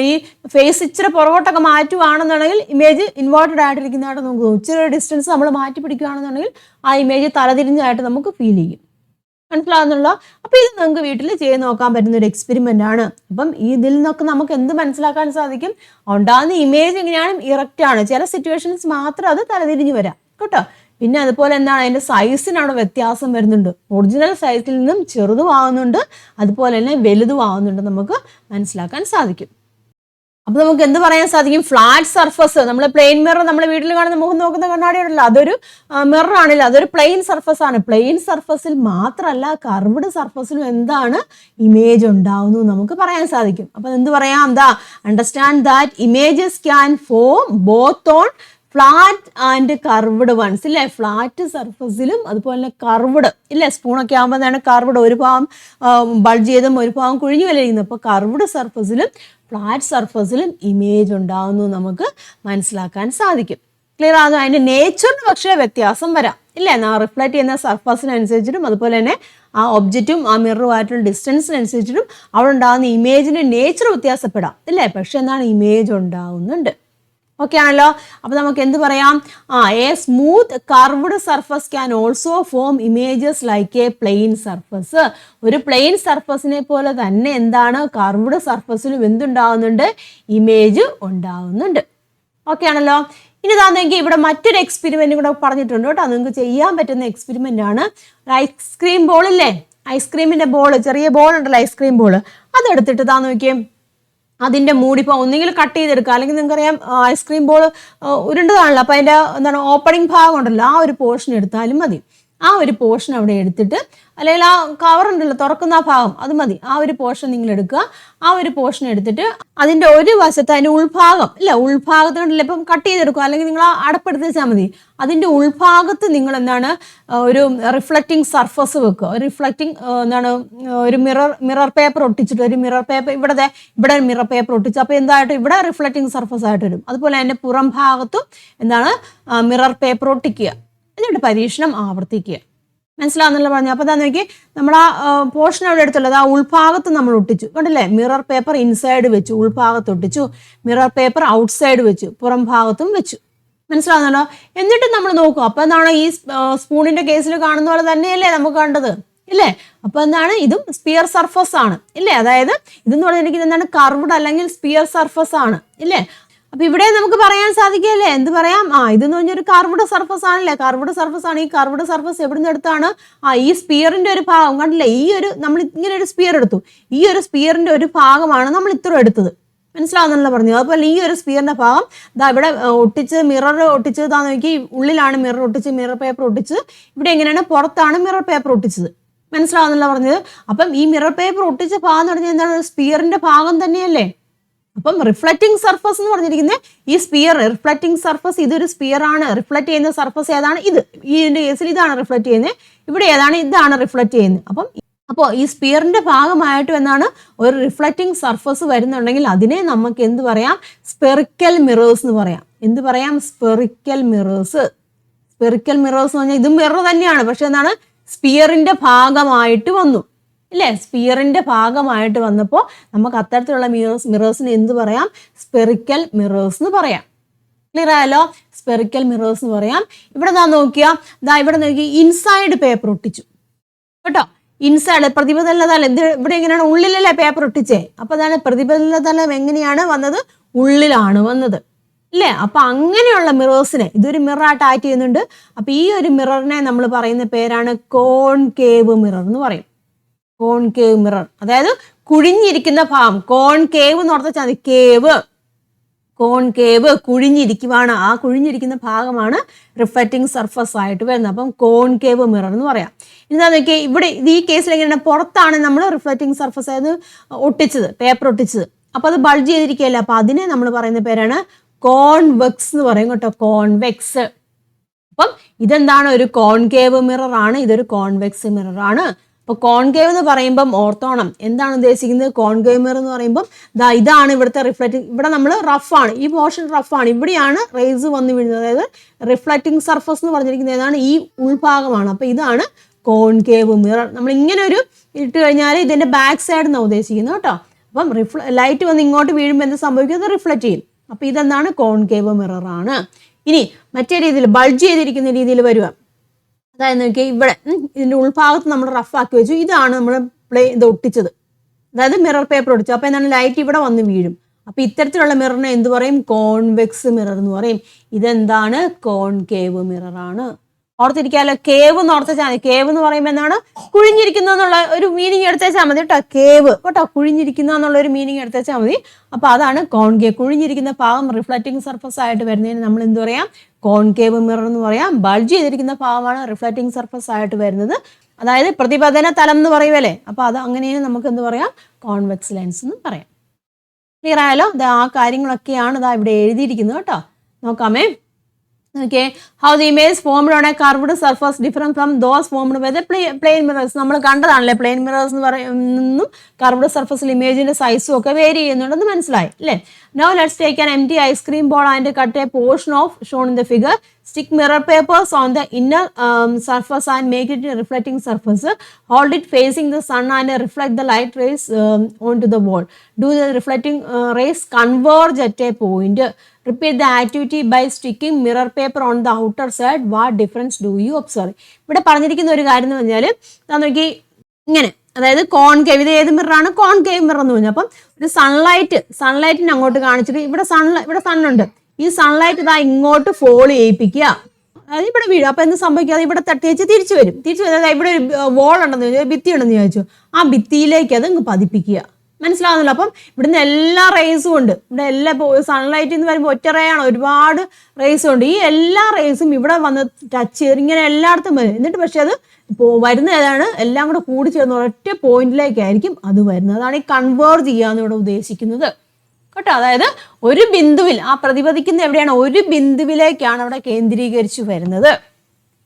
ഈ ഫേസ് ഇച്ചിരി പുറകോട്ടൊക്കെ മാറ്റുവാണെന്നുണ്ടെങ്കിൽ ഇമേജ് ഇൻവേർട്ടഡ് ആയിട്ടിരിക്കുന്നതായിട്ട് നമുക്ക് തോന്നും. ഇച്ചിരി ഡിസ്റ്റൻസ് നമ്മൾ മാറ്റി പിടിക്കുകയാണെന്നുണ്ടെങ്കിൽ ആ ഇമേജ് തലതിരിഞ്ഞായിട്ട് നമുക്ക് ഫീൽ ചെയ്യും. മനസ്സിലാകുന്നുള്ള. അപ്പോൾ ഇത് നിങ്ങൾക്ക് വീട്ടിൽ ചെയ്ത് നോക്കാൻ പറ്റുന്ന ഒരു എക്സ്പെരിമെൻ്റ് ആണ്. അപ്പം ഇതിൽ നിന്നൊക്കെ നമുക്ക് എന്ത് മനസ്സിലാക്കാൻ സാധിക്കും? ഉണ്ടാകുന്ന ഇമേജ് എങ്ങനെയാണ്? ഇറക്റ്റ് ആണ്. ചില സിറ്റുവേഷൻസ് മാത്രം അത് തലതിരിഞ്ഞ് വരാം കേട്ടോ. പിന്നെ അതുപോലെ എന്താണ്? അതിൻ്റെ സൈസിന് അവിടെ വ്യത്യാസം വരുന്നുണ്ട്. ഒറിജിനൽ സൈസിൽ നിന്നും ചെറുതുമാകുന്നുണ്ട്, അതുപോലെ തന്നെ വലുതുമാകുന്നുണ്ട്, നമുക്ക് മനസ്സിലാക്കാൻ സാധിക്കും. അപ്പൊ നമുക്ക് എന്ത് പറയാൻ സാധിക്കും? ഫ്ലാറ്റ് സർഫസ്, നമ്മൾ പ്ലെയിൻ മിറർ, നമ്മുടെ വീട്ടിൽ കാണുന്ന മുഖം നോക്കുന്ന കണ്ണാടി ഉണ്ടല്ലോ, അതൊരു മിറർ ആണല്ലോ, അതൊരു പ്ലെയിൻ സർഫസ് ആണ്. പ്ലെയിൻ സർഫസിൽ മാത്രമല്ല കർവ്ഡ് സർഫസിലും എന്താണ്? ഇമേജ് ഉണ്ടാവുന്നു നമുക്ക് പറയാൻ സാധിക്കും. അപ്പൊ എന്ത് പറയാം? Understand that images can form both on flat and curved ones ഇല്ലേ? ഫ്ലാറ്റ് സർഫസിലും അതുപോലെ തന്നെ കർവ്ഡ് ഇല്ലേ? സ്പൂണൊക്കെ ആകുമ്പോൾ എന്താണ്? കർവ്ഡ്, ഒരു ഭാഗം ബൾജ് ചെയ്തും ഒരു ഭാഗം കുഴിഞ്ഞു വലയുന്നത്. അപ്പോൾ കർവ്ഡ് സർഫസിലും ഫ്ലാറ്റ് സർഫസിലും ഇമേജ് ഉണ്ടാവുന്നു നമുക്ക് മനസ്സിലാക്കാൻ സാധിക്കും. ക്ലിയർ ആകുന്നു? അതിൻ്റെ നേച്ചറിന് പക്ഷേ വ്യത്യാസം വരാം ഇല്ലേ? റിഫ്ലക്റ്റ് ചെയ്യുന്ന സർഫസിനനുസരിച്ചിട്ടും അതുപോലെ തന്നെ ആ ഒബ്ജക്റ്റും ആ മിററുമായിട്ടുള്ള ഡിസ്റ്റൻസിനനുസരിച്ചിട്ടും അവിടെ ഉണ്ടാകുന്ന ഇമേജിൻ്റെ നേച്ചർ വ്യത്യാസപ്പെടാം ഇല്ലേ? പക്ഷെ എന്താണ്? ഇമേജ് ഉണ്ടാവുന്നുണ്ട്. ഓക്കെ ആണല്ലോ. അപ്പോൾ നമുക്ക് എന്ത് പറയാം? A smooth curved surface can also form images like a plain surface. ഒരു പ്ലെയിൻ സർഫസിനെ പോലെ തന്നെ എന്താണ്? കർവ്ഡ് സർഫസിലും എന്തുണ്ടാവുന്നുണ്ട്? ഇമേജ് ഉണ്ടാവുന്നുണ്ട്. ഓക്കെ ആണല്ലോ. ഇനി താന്നെങ്കിൽ ഇവിടെ മറ്റൊരു എക്സ്പെരിമെന്റ് കൂടെ പറഞ്ഞിട്ടുണ്ട് കേട്ടോ. നിങ്ങൾക്ക് ചെയ്യാൻ പറ്റുന്ന എക്സ്പെരിമെന്റ് ആണ്. ഒരു ഐസ്ക്രീം ബോൾ ഇല്ലേ? ഐസ്ക്രീമിന്റെ ബോൾ, ചെറിയ ബോൾ ഉണ്ടല്ലോ, ഐസ്ക്രീം ബോൾ, അതെടുത്തിട്ട് താന്ന് നോക്കിയേ. അതിൻ്റെ മൂടിപ്പോൾ ഒന്നുകിൽ കട്ട് ചെയ്തെടുക്കുക, അല്ലെങ്കിൽ നിങ്ങൾക്കറിയാം ഐസ്ക്രീം ബോൾ ഉരുണ്ടതാണല്ലോ, അപ്പോൾ അതിൻ്റെ എന്താണ് ഓപ്പണിംഗ് ഭാഗം ഉണ്ടല്ലോ, ആ ഒരു പോർഷൻ എടുത്താലും മതി. ആ ഒരു പോർഷൻ അവിടെ എടുത്തിട്ട്, അല്ലെങ്കിൽ ആ കവർ ഉണ്ടല്ലോ തുറക്കുന്ന ആ ഭാഗം, അത് മതി. ആ ഒരു പോർഷൻ നിങ്ങൾ എടുക്കുക. ആ ഒരു പോർഷൻ എടുത്തിട്ട് അതിൻ്റെ ഒരു വശത്ത് അതിൻ്റെ ഉൾഭാഗം ഇല്ല, ഉൾഭാഗത്തുണ്ടല്ലോ ഇപ്പം കട്ട് ചെയ്തെടുക്കുക, അല്ലെങ്കിൽ നിങ്ങൾ ആ അടപ്പെടുത്ത് വെച്ചാൽ മതി. അതിൻ്റെ ഉൾഭാഗത്ത് നിങ്ങൾ എന്താണ് ഒരു റിഫ്ലക്റ്റിംഗ് സർഫസ് വെക്കുക. ഒരു റിഫ്ലക്റ്റിംഗ് എന്താണ് ഒരു മിറർ പേപ്പർ ഒട്ടിച്ചിട്ട്, ഒരു മിറർ പേപ്പർ ഇവിടെ മിറർ പേപ്പർ ഒട്ടിച്ച്, അപ്പോൾ എന്തായിട്ട് ഇവിടെ റിഫ്ലക്റ്റിംഗ് സർഫസ് ആയിട്ട് വരും. അതുപോലെ അതിൻ്റെ പുറം ഭാഗത്തും എന്താണ് മിറർ പേപ്പർ ഒട്ടിക്കുക. എന്നിട്ട് പരീക്ഷണം ആവർത്തിക്കുക. മനസ്സിലാവുന്നല്ലോ പറഞ്ഞു. അപ്പോൾ എന്താ നോക്കി, നമ്മൾ ആ പോർഷൻ അവിടെ എടുത്തുള്ളത് ആ ഉൾഭാഗത്ത് നമ്മൾ ഒട്ടിച്ചു കണ്ടില്ലേ? മിറർ പേപ്പർ ഇൻസൈഡ് വെച്ചു, ഉൾഭാഗത്ത് ഒട്ടിച്ചു. മിറർ പേപ്പർ ഔട്ട്സൈഡ് വെച്ചു, പുറം ഭാഗത്തും വെച്ചു. മനസ്സിലാവുന്നല്ലോ. എന്നിട്ട് നമ്മൾ നോക്കുക. അപ്പോൾ എന്താണ് ഈ സ്പൂണിന്റെ കേസിൽ കാണുന്ന പോലെ തന്നെയല്ലേ നമുക്ക് കണ്ടത് ഇല്ലേ? അപ്പോൾ എന്താണ്? ഇതും സ്പിയർ സർഫസ് ആണ് ഇല്ലേ? അതായത് ഇതെന്ന് പറഞ്ഞിരിക്കുന്നത് എന്താണ്? കർവ്ഡ് അല്ലെങ്കിൽ സ്പിയർ സർഫസ് ആണ് ഇല്ലേ? അപ്പൊ ഇവിടെ നമുക്ക് പറയാൻ സാധിക്കല്ലേ? എന്ത് പറയാം? ഇതെന്ന് പറഞ്ഞൊരു കർവ്ഡ് സർഫസ് ആണല്ലേ? കർവ്ഡ് സർഫസ് ആണ്. ഈ കർവ്ഡ് സർഫസ് എവിടെ നിന്ന് എടുത്താണ്? ഈ സ്പിയറിന്റെ ഒരു ഭാഗം കണ്ടില്ലേ? ഈ ഒരു നമ്മൾ ഇങ്ങനെ ഒരു സ്പിയർ എടുത്തു. ഈ ഒരു സ്പിയറിന്റെ ഒരു ഭാഗമാണ് നമ്മൾ ഇത്ര എടുത്തത്. മനസ്സിലാവുന്നല്ലോ പറഞ്ഞു. അതുപോലെ ഈ ഒരു സ്പിയറിന്റെ ഭാഗം ഇവിടെ ഒട്ടിച്ച്, മിറർ ഒട്ടിച്ച് നോക്കി, ഉള്ളിലാണ് മിറർ ഒട്ടിച്ച്, മിറർ പേപ്പർ ഒട്ടിച്ച്. ഇവിടെ എങ്ങനെയാണ്? പുറത്താണ് മിറർ പേപ്പർ ഒട്ടിച്ചത്. മനസ്സിലാവുന്നല്ലോ പറഞ്ഞത്. അപ്പം ഈ മിറർ പേപ്പർ ഒട്ടിച്ച ഭാഗം എന്ന് പറഞ്ഞാൽ എന്താണ്? സ്പിയറിന്റെ ഭാഗം തന്നെയല്ലേ? അപ്പം റിഫ്ലക്റ്റിംഗ് സർഫസ് എന്ന് പറഞ്ഞിരിക്കുന്നത് ഈ സ്പിയർ, റിഫ്ലക്റ്റിംഗ് സർഫസ് ഇതൊരു സ്പിയർ ആണ്. റിഫ്ലക്ട് ചെയ്യുന്ന സർഫസ് ഏതാണ്? ഇത്. ഇതിന്റെ കേസിൽ ഇതാണ് റിഫ്ലക്ട് ചെയ്യുന്നത്. ഇവിടെ ഏതാണ്? ഇതാണ് റിഫ്ലക്ട് ചെയ്യുന്നത്. അപ്പോൾ ഈ സ്പിയറിന്റെ ഭാഗമായിട്ട് എന്നാണ് ഒരു റിഫ്ലക്റ്റിംഗ് സർഫസ് വരുന്നുണ്ടെങ്കിൽ അതിനെ നമുക്ക് എന്ത് പറയാം? സ്പെറിക്കൽ മിറേഴ്സ് എന്ന് പറയാം. എന്ത് പറയാം? Spherical mirrors. സ്പെറിക്കൽ മിറേഴ്സ് എന്ന് പറഞ്ഞാൽ ഇതും മിറർ തന്നെയാണ്, പക്ഷെ എന്താണ്? സ്പിയറിന്റെ ഭാഗമായിട്ട് വന്നു ഇല്ലേ? സ്പിയറിന്റെ ഭാഗമായിട്ട് വന്നപ്പോൾ നമുക്ക് അത്തരത്തിലുള്ള മിറേഴ്സിന് എന്ത് പറയാം? സ്പെറിക്കൽ മിറേഴ്സ് എന്ന് പറയാം. ക്ലിയർ ആയല്ലോ? സ്പെറിക്കൽ മിറേഴ്സ് എന്ന് പറയാം. ഇവിടെ നോക്കിയാൽ ഇവിടെ നോക്കി, ഇൻസൈഡ് പേപ്പർ ഒട്ടിച്ചു കേട്ടോ. ഇൻസൈഡ് പ്രതിപതല തലം ഇവിടെ എങ്ങനെയാണ്? ഉള്ളിലല്ലേ പേപ്പർ ഒട്ടിച്ചേ? അപ്പോൾ അതാണ് പ്രതിപതല തലം എങ്ങനെയാണ് വന്നത്? ഉള്ളിലാണ് വന്നത് ഇല്ലേ? അപ്പൊ അങ്ങനെയുള്ള മിറേഴ്സിനെ ഇതൊരു മിററായിട്ട് ആക്ട് ചെയ്യുന്നുണ്ട്. അപ്പൊ ഈ ഒരു മിററിനെ നമ്മൾ പറയുന്ന പേരാണ് കോൺകേവ് മിറർ എന്ന് പറയും. കോൺകേവ് മിറർ, അതായത് കുഴിഞ്ഞിരിക്കുന്ന ഭാഗം. കോൺകേവ് എന്ന് പറഞ്ഞാൽ കേവ് കോൺകേവ് കുഴിഞ്ഞിരിക്കുവാണ്, ആ കുഴിഞ്ഞിരിക്കുന്ന ഭാഗമാണ് റിഫ്ലക്റ്റിംഗ് സർഫസ് ആയിട്ട് വരുന്നത്. അപ്പം കോൺകേവ് മിറർ എന്ന് പറയാം. എന്താ നോക്കിയാൽ ഇവിടെ ഈ കേസിൽ എങ്ങനെയാണ്, പുറത്താണ് നമ്മൾ റിഫ്ലക്റ്റിംഗ് സർഫസ് ആയത് ഒട്ടിച്ചത്, പേപ്പർ ഒട്ടിച്ചത്. അപ്പോൾ അത് ബൾജ് ചെയ്തിരിക്കുകയല്ല, അപ്പോൾ അതിനെ നമ്മൾ പറയുന്ന പേരാണ് കോൺവെക്സ് എന്ന് പറയും കേട്ടോ, കോൺവെക്സ്. അപ്പം ഇതെന്താണ്, ഒരു കോൺകേവ് മിറർ ആണ്, ഇതൊരു കോൺവെക്സ് മിറർ ആണ്. അപ്പോൾ കോൺകേവ് എന്ന് പറയുമ്പം ഓർത്തോണം എന്താണ് ഉദ്ദേശിക്കുന്നത്. കോൺകേവ് മിറർ എന്ന് പറയുമ്പം ഇതാണ് ഇവിടുത്തെ റിഫ്ലക്റ്റിംഗ്, ഇവിടെ നമ്മൾ റഫാണ്, ഈ പോർഷൻ റഫാണ്, ഇവിടെയാണ് റേസ് വന്ന് വീഴുന്നത്. അതായത് റിഫ്ലക്റ്റിംഗ് സർഫസ് എന്ന് പറഞ്ഞിരിക്കുന്നത് ഏതാണ്, ഈ ഉൾഭാഗമാണ്. അപ്പോൾ ഇതാണ് കോൺകേവ് മിറർ. നമ്മൾ ഇങ്ങനെ ഒരു ഇട്ട് കഴിഞ്ഞാൽ ഇതിൻ്റെ ബാക്ക് സൈഡ് എന്നാണ് ഉദ്ദേശിക്കുന്നത് കേട്ടോ. അപ്പം ലൈറ്റ് വന്ന് ഇങ്ങോട്ട് വീഴുമ്പോൾ എന്ത് സംഭവിക്കും, റിഫ്ലക്റ്റ് ചെയ്യും. അപ്പോൾ ഇതെന്താണ്, കോൺകേവ് മിറർ ആണ്. ഇനി മറ്റേ രീതിയിൽ ബൾജ് ചെയ്തിരിക്കുന്ന രീതിയിൽ വരിക, അതായത് നോക്കിയാൽ ഇവിടെ ഇതിൻ്റെ ഉൾഭാഗത്ത് നമ്മൾ റഫാക്കി വെച്ചു, ഇതാണ് നമ്മൾ ഇത് ഒട്ടിച്ചത്, അതായത് മിറർ പേപ്പർ ഒട്ടിച്ചു. അപ്പോൾ എന്താണ്, ലൈറ്റ് ഇവിടെ വന്ന് വീഴും. അപ്പോൾ ഇത്തരത്തിലുള്ള മിററിനെ എന്ത് പറയും, കോൺവെക്സ് മിറർ എന്ന് പറയും. ഇതെന്താണ്, കോൺകേവ് മിറർ ആണ്. ഓർത്തിരിക്കാമല്ലോ, കേവ് എന്ന് ഓർത്താൽ മതി. കേവ് എന്ന് പറയുമ്പോൾ എന്താണ്, കുഴിഞ്ഞിരിക്കുന്ന എന്നുള്ള ഒരു മീനിങ് എടുത്തേച്ചാൽ മതി കേട്ടോ, കേവ് കേട്ടോ, കുഴിഞ്ഞിരിക്കുന്ന എന്നുള്ള ഒരു മീനിങ് എടുത്തേച്ചാൽ മതി. അപ്പോൾ അതാണ് കോൺകേവ്. കുഴിഞ്ഞിരിക്കുന്ന ഭാഗം റിഫ്ലക്റ്റിംഗ് സർഫസ് ആയിട്ട് വരുന്നതിന് നമ്മൾ എന്ത് പറയാം, കോൺകേവ് മിറർ എന്ന് പറയാം. ബൾജ് ചെയ്തിരിക്കുന്ന ഭാഗമാണ് റിഫ്ലക്റ്റിംഗ് സർഫസ് ആയിട്ട് വരുന്നത്, അതായത് പ്രതിപതന തലം എന്ന് പറയുമല്ലേ. അപ്പോൾ അത് അങ്ങനെയാണ് നമുക്ക് എന്ത് പറയാം, കോൺവെക്സ് ലെൻസ് എന്ന് പറയാം. ക്ലിയർ ആയാലോ, ആ കാര്യങ്ങളൊക്കെയാണ് ഇവിടെ എഴുതിയിരിക്കുന്നത് കേട്ടോ. നോക്കാമേ. Okay, how the image formed on a curved surface different from those formed by the plane mirrors. നമ്മൾ കണ്ടതാണല്ലേ, പ്ലെയിൻ മിറേഴ്സ് എന്ന് പറയുന്നതും കർവ്ഡ് സർഫസിൽ ഇമേജിന്റെ സൈസും ഒക്കെ വേരി ചെയ്യുന്നുണ്ടെന്ന് മനസ്സിലായി അല്ലേ. Now let's take an empty ice cream bowl and cut a portion of shown in the figure. Stick mirror papers on the inner surface and make it a reflecting surface. Hold it facing the sun and reflect the light rays onto the wall. Do the reflecting rays converge at a point? Repeat the activity by sticking mirror paper on the outer side. What difference do you observe? ഇവിടെ പറഞ്ഞിരിക്കുന്ന ഒരു കാര്യം എന്ന് പറഞ്ഞാൽ നോക്കി ഇങ്ങനെ, അതായത് concave, ഇത് ഏത് മിററാണ്, കോൺകേവ് മിറർ എന്ന് പറഞ്ഞു. അപ്പം ഒരു സൺലൈറ്റിനെ അങ്ങോട്ട് കാണിച്ചിട്ട് ഇവിടെ സണ്ണുണ്ട്, ഈ സൺലൈറ്റ് ഇങ്ങോട്ട് ഫോൾ ചെയ്യിപ്പിക്കുക, അതായത് ഇവിടെ വീഴും. അപ്പം എന്ത് സംഭവിക്കുക, അത് ഇവിടെ തട്ടി വെച്ച് തിരിച്ചു വരും. അതായത് ഇവിടെ ഒരു വോൾ ഉണ്ടെന്ന് ചോദിച്ചു, ഭിത്തി ഉണ്ടെന്ന് ചോദിച്ചു, ആ ഭിത്തിയിലേക്ക് അത് ഇങ്ങ് പതിപ്പിക്കുക. മനസ്സിലാവുന്നില്ല. അപ്പം ഇവിടുന്ന് എല്ലാ റേസും ഉണ്ട്, ഇവിടെ എല്ലാ സൺലൈറ്റിൽ നിന്ന് വരുമ്പോൾ ഒറ്റ റേ ആണ്, ഒരുപാട് റേസും ഉണ്ട്. ഈ എല്ലാ റേസും ഇവിടെ വന്ന് ടച്ച് ചെയ്ത് ഇങ്ങനെ എല്ലായിടത്തും വരും. എന്നിട്ട് പക്ഷെ അത് വരുന്ന ഏതാണ്, എല്ലാം കൂടെ കൂടി ചേർന്ന് ഒറ്റ പോയിന്റിലേക്കായിരിക്കും അത് വരുന്നത്. അതാണ് ഈ കൺവേർജ് ചെയ്യാന്ന് ഇവിടെ ഉദ്ദേശിക്കുന്നത് കേട്ടോ. അതായത് ഒരു ബിന്ദുവിൽ, ആ പ്രതിപദിക്കുന്ന എവിടെയാണ്, ഒരു ബിന്ദുവിലേക്കാണ് അവിടെ കേന്ദ്രീകരിച്ച് വരുന്നത്.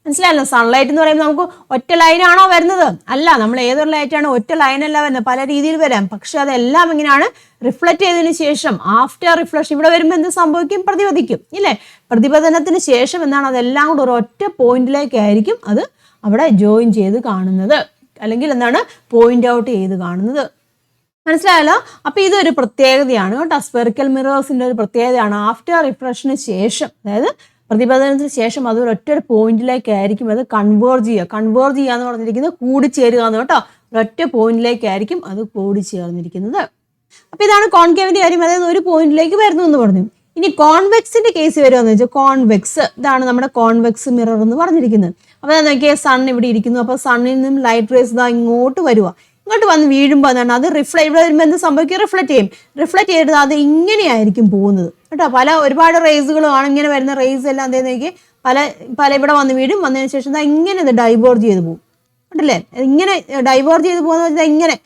മനസ്സിലായല്ലോ. സൺലൈറ്റ് എന്ന് പറയുമ്പോൾ നമുക്ക് ഒറ്റ ലൈനാണോ വരുന്നത്, അല്ല. നമ്മൾ ഏതൊരു ലൈറ്റാണ്, ഒറ്റ ലൈനല്ല വരുന്നത്, പല രീതിയിൽ വരാം. പക്ഷെ അതെല്ലാം ഇങ്ങനെയാണ് റിഫ്ലക്റ്റ് ചെയ്തതിന് ശേഷം, ആഫ്റ്റർ റിഫ്ലക്ഷൻ ഇവിടെ വരുമ്പോൾ എന്ത് സംഭവിക്കും, പ്രതിപദിക്കും ഇല്ലേ. പ്രതിപതനത്തിന് ശേഷം എന്താണ്, അതെല്ലാം കൂടെ ഒരു ഒറ്റ പോയിന്റിലേക്കായിരിക്കും അത് അവിടെ ജോയിൻ ചെയ്ത് കാണുന്നത്, അല്ലെങ്കിൽ എന്താണ് പോയിന്റ് ഔട്ട് ചെയ്ത് കാണുന്നത്. മനസ്സിലായല്ലോ. അപ്പൊ ഇതൊരു പ്രത്യേകതയാണ് കേട്ടോ, സ്പെറിക്കൽ മിറേഴ്സിന്റെ ഒരു പ്രത്യേകതയാണ്. ആഫ്റ്റർ റിഫ്ലക്ഷന് ശേഷം, അതായത് പ്രതിപതനത്തിന് ശേഷം അത് ഒരൊറ്റ പോയിന്റിലേക്കായിരിക്കും അത് കൺവേർജ് ചെയ്യുക എന്ന് പറഞ്ഞിരിക്കുന്നത് കൂടിച്ചേരുക എന്ന് കേട്ടോ. ഒരൊറ്റ പോയിന്റിലേക്കായിരിക്കും അത് കൂടിച്ചേർന്നിരിക്കുന്നത്. അപ്പൊ ഇതാണ് കോൺകേവിന്റെ കാര്യം, അതായത് ഒരു പോയിന്റിലേക്ക് വരുന്നു എന്ന് പറഞ്ഞു. ഇനി കോൺവെക്സിന്റെ കേസ് വരുമെന്ന് വെച്ചാൽ, കോൺവെക്സ് ഇതാണ് നമ്മുടെ കോൺവെക്സ് മിറർ എന്ന് പറഞ്ഞിരിക്കുന്നത്. അപ്പൊ നോക്കിയാൽ സൺ ഇവിടെ ഇരിക്കുന്നു, അപ്പൊ സണ്ണിൽ നിന്നും ലൈറ്റ് റേസ് ഇങ്ങോട്ട് വരുക, ഇങ്ങോട്ട് വന്ന് വീഴുമ്പോൾ എന്താണ് അത് ഇവിടെ വരുമ്പോൾ എന്ത് സംഭവിക്കും, റിഫ്ലക്റ്റ് ചെയ്ത് അത് ഇങ്ങനെയായിരിക്കും പോകുന്നത് കേട്ടോ. ഒരുപാട് റേസുകളും ആണ് ഇങ്ങനെ വരുന്ന റേസ് എല്ലാം എന്താ പല ഇവിടെ വന്ന് വീഴും, വന്നതിന് ശേഷം ഇങ്ങനെ ഇത് ഡൈവേർജ് ചെയ്ത് പോകും കേട്ടല്ലേ. ഇങ്ങനെ ഡൈവേർജ് ചെയ്ത് പോകുന്നത് ഇങ്ങനെ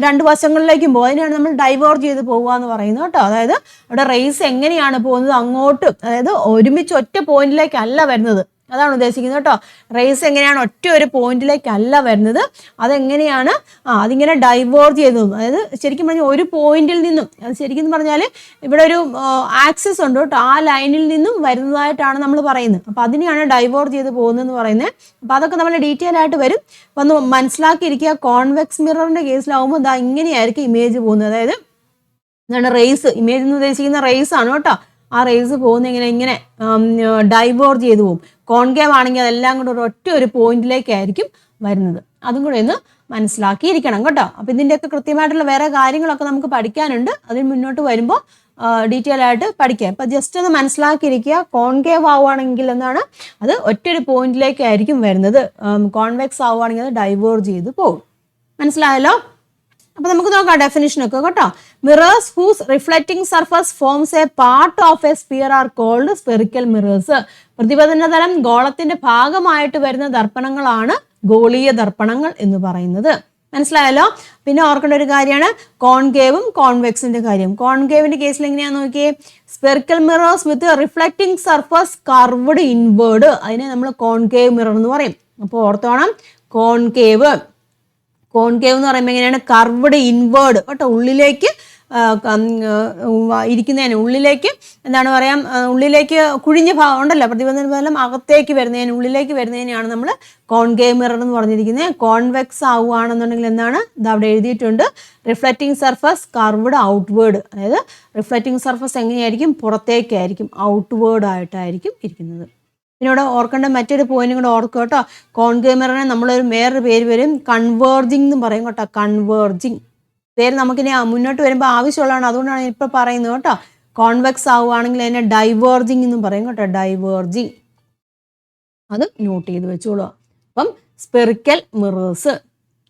രണ്ട് വശങ്ങളിലേക്കും പോകും, അതിനാണ് നമ്മൾ ഡൈവേർജ് ചെയ്ത് പോകുക എന്ന് പറയുന്നത് കേട്ടോ. അതായത് അവിടെ റേസ് എങ്ങനെയാണ് പോകുന്നത്, അങ്ങോട്ട്, അതായത് ഒരുമിച്ച് ഒറ്റ പോയിന്റിലേക്കല്ല വരുന്നത്, അതാണ് ഉദ്ദേശിക്കുന്നത് കേട്ടോ. റേസ് എങ്ങനെയാണ് ഒറ്റ ഒരു പോയിന്റിലേക്കല്ല വരുന്നത്, അതെങ്ങനെയാണ് അതിങ്ങനെ ഡൈവേർജ് ചെയ്തു. അതായത് ശരിക്കും പറഞ്ഞാൽ ഒരു പോയിന്റിൽ നിന്നും, അത് ശരിക്കും പറഞ്ഞാൽ ഇവിടെ ഒരു ആക്സിസ് ഉണ്ട് കേട്ടോ, ആ ലൈനിൽ നിന്നും വരുന്നതായിട്ടാണ് നമ്മൾ പറയുന്നത്. അപ്പം അതിനെയാണ് ഡൈവേർജ് ചെയ്ത് പോകുന്നതെന്ന് പറയുന്നത്. അപ്പം അതൊക്കെ നമ്മൾ ഡീറ്റെയിൽ ആയിട്ട് വരും, ഒന്ന് മനസ്സിലാക്കിയിരിക്കുക. കോൺവെക്സ് മിററിന്റെ കേസിലാവുമ്പോൾ ഇങ്ങനെയായിരിക്കും ഇമേജ് പോകുന്നത്. അതായത് എന്താണ് റേസ്, ഇമേജ് എന്ന് ഉദ്ദേശിക്കുന്ന റേസ് ആണ് കേട്ടോ. ആ റേസ് പോകുന്ന ഇങ്ങനെ ഡൈവേർജ് ചെയ്ത് പോകും. കോൺകേവ് ആണെങ്കിൽ അതെല്ലാം കൂടെ ഒരു പോയിന്റിലേക്കായിരിക്കും വരുന്നത്. അതും കൂടെ ഒന്ന് മനസ്സിലാക്കിയിരിക്കണം കേട്ടോ. അപ്പം ഇതിൻ്റെയൊക്കെ കൃത്യമായിട്ടുള്ള വേറെ കാര്യങ്ങളൊക്കെ നമുക്ക് പഠിക്കാനുണ്ട്, അതിന് മുന്നോട്ട് വരുമ്പോൾ ഡീറ്റെയിൽ ആയിട്ട് പഠിക്കാം. അപ്പം ജസ്റ്റ് ഒന്ന് മനസ്സിലാക്കിയിരിക്കുക. കോൺകേവ് ആവുകയാണെങ്കിൽ എന്താണ് അത് ഒറ്റൊരു പോയിന്റിലേക്കായിരിക്കും വരുന്നത്, കോൺവെക്സ് ആവുകയാണെങ്കിൽ അത് ഡൈവേർജ് ചെയ്ത് പോകും. മനസ്സിലായല്ലോ. അപ്പൊ നമുക്ക് നോക്കാം ഡെഫിനിഷൻ ഒക്കെ കേട്ടോ. Mirrors whose reflecting surface forms a part of a sphere are called spherical mirrors. പ്രതിപതന തലം ഗോളത്തിന്റെ ഭാഗമായിട്ട് വരുന്ന ദർപ്പണങ്ങളാണ് ഗോളീയ ദർപ്പണങ്ങൾ എന്ന് പറയുന്നത്. മനസ്സിലായല്ലോ. പിന്നെ ഓർക്കേണ്ട ഒരു കാര്യമാണ് കോൺകേവും കോൺവെക്സിന്റെ കാര്യം. കോൺകേവിന്റെ കേസിൽ എങ്ങനെയാന്ന് നോക്കിയേ, സ്പെറിക്കൽ മിറേഴ്സ് വിത്ത് റിഫ്ലക്റ്റിംഗ് സർഫസ് കർവ്ഡ് ഇൻവേർഡ്, അതിനെ നമ്മൾ കോൺകേവ് മിറർ എന്ന് പറയും. അപ്പോൾ ഓർത്തോണം, കോൺകേവ് എന്ന് പറയുമ്പോൾ എങ്ങനെയാണ്, കർവ്ഡ് ഇൻവേർഡ് കേട്ടോ, ഉള്ളിലേക്ക് ഇരിക്കുന്നതിന്, ഉള്ളിലേക്ക് എന്താണ് പറയാം, ഉള്ളിലേക്ക് കുഴിഞ്ഞ ഭാഗം ഉണ്ടല്ലോ, പ്രതിപതന തലം അകത്തേക്ക് വരുന്നതിന്, ഉള്ളിലേക്ക് വരുന്നതിനെയാണ് നമ്മൾ കോൺകേവ് മിറർ എന്ന് പറഞ്ഞിരിക്കുന്നത്. കോൺവെക്സ് ആവുകയാണെന്നുണ്ടെങ്കിൽ എന്താണ്, ഇത് അവിടെ എഴുതിയിട്ടുണ്ട്, റിഫ്ലക്റ്റിംഗ് സർഫസ് കർവ്ഡ് ഔട്ട്വേർഡ്. അതായത് റിഫ്ലക്റ്റിംഗ് സർഫസ് എങ്ങനെയായിരിക്കും, പുറത്തേക്കായിരിക്കും, ഔട്ട്വേർഡ് ആയിട്ടായിരിക്കും ഇരിക്കുന്നത്. പിന്നെ ഇവിടെ ഓർക്കേണ്ട മറ്റൊരു പോയിന്റ് കൂടെ ഓർക്കുക കേട്ടോ. കോൺകേവ് മിററിനെ നമ്മളൊരു വേറൊരു പേര് വരും, കൺവേർജിങ് എന്ന് പറയും കേട്ടോ. കൺവേർജിങ് പേര് നമുക്കിനി മുന്നോട്ട് വരുമ്പോൾ ആവശ്യമുള്ളതാണ്, അതുകൊണ്ടാണ് ഇപ്പോൾ പറയുന്നത് കേട്ടോ. കോൺവെക്സ് ആവുകയാണെങ്കിൽ അതിനെ ഡൈവേർജിങ് എന്നും പറയും കേട്ടോ. ഡൈവേർജിങ്, അത് നോട്ട് ചെയ്ത് വെച്ചോളൂ. അപ്പം സ്പെറിക്കൽ മിറേഴ്സ്